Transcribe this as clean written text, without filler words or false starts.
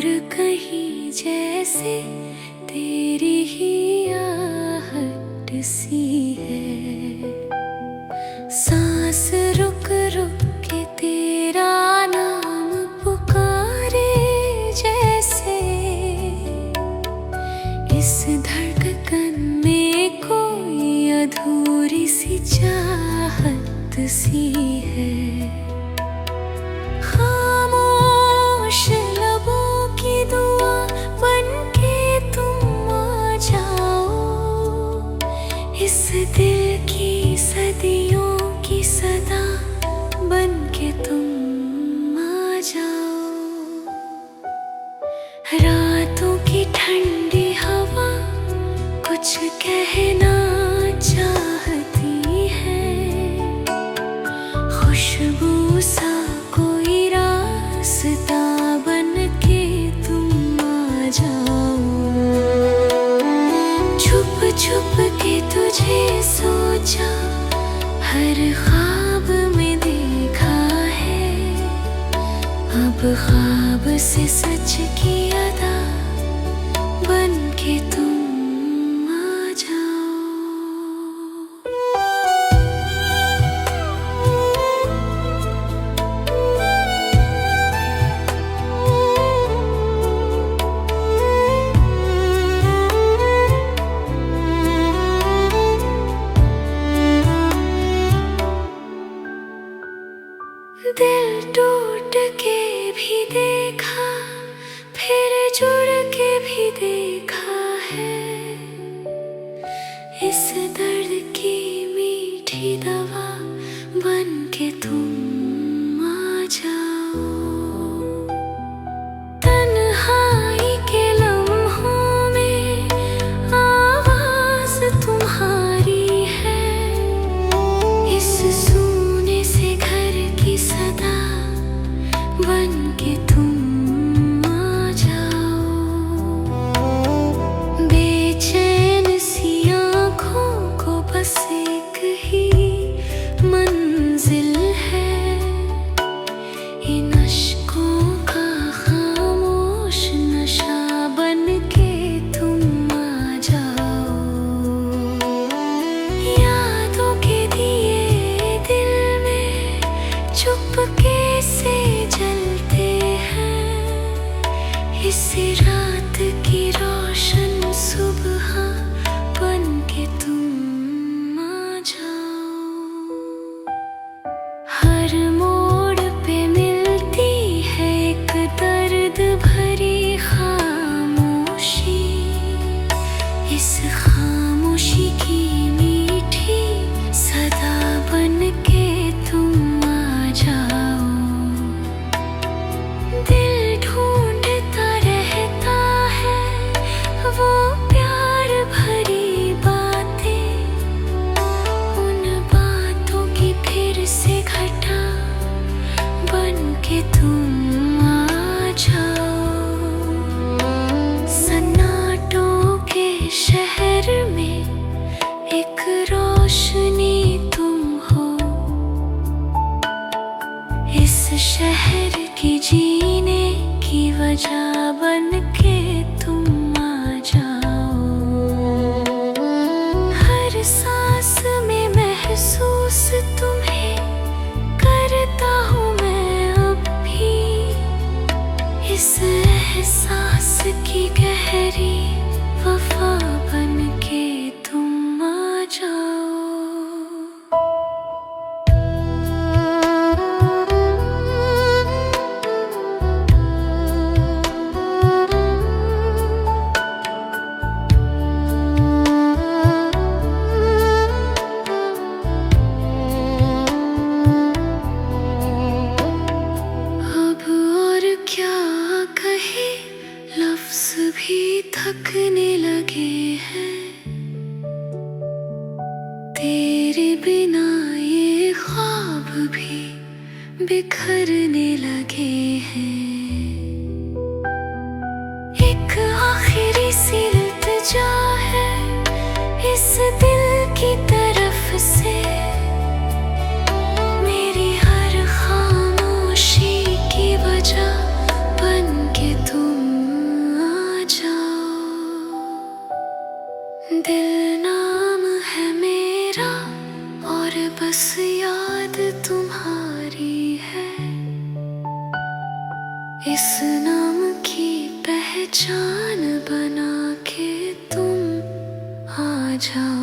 दूर कहीं जैसे तेरी ही आहट सी है। सांस रुक रुक के तेरा नाम पुकारे जैसे, इस धड़कन में कोई अधूरी सी चाहत सी है। खामोश लबों की दुआ बनके तुम आ जाओ, इस दिल की सदियों की सदा बनके तुम आ जाओ। रातों की ठंडी हवा कुछ कहना चाहती है, खुशबू सा कोई रास्ता बनके तुम आ जाओ। छुप छुप के तुझे सोचा, हर ख्वाब में देखा है, अब ख्वाब से सच की अदा बनके तुम आ जाओ। दिल टूट के भी देखा, फिर जुड़ के भी देखा है, इस दर्द की मीठी दवा बनके तुम आ जाओ। तन्हाई के लम्हों में आवाज तुम्हारी है, इस सूने से घर की सदा बनके तुम आ जाओ। बेचैन सी आँखों को बस एक ही मंजिल है, इन अश्कों का खामोश नशा बनके तुम आ जाओ। यादों के दिए दिल में चुपके से जलते हैं, इस रात की रोशन सुबह बनके तुम आ जाओ। हर मोड़ पे मिलती है एक दर्द भरी खामोशी, इस खामोशी की मीठी सदा बनके तुम आ जाओ। दिल ढूंढता रहता है वो प्यार भरी बातें, उन बातों की फिर से घटा बनके तुम आ जाओ। सन्नाटों के शहर में एक रोशनी तुम हो, इस शहर की जीने की वजह बनके तुम आ जाओ। हर सांस में महसूस तुम्हें करता हूँ मैं अब भी, इस एहसास की गहरी वफा बनके तुम आ जाओ। अब और क्या कहे, लफ्ज़ भी थकने लगे हैं, तेरे बिना ये ख्वाब भी बिखरने लगे हैं। एक आखिरी सी इल्तिजा है इस दिल की तरफ से, मेरी हर खामोशी की वजह बनके तुम जान बना के तुम आ जाओ।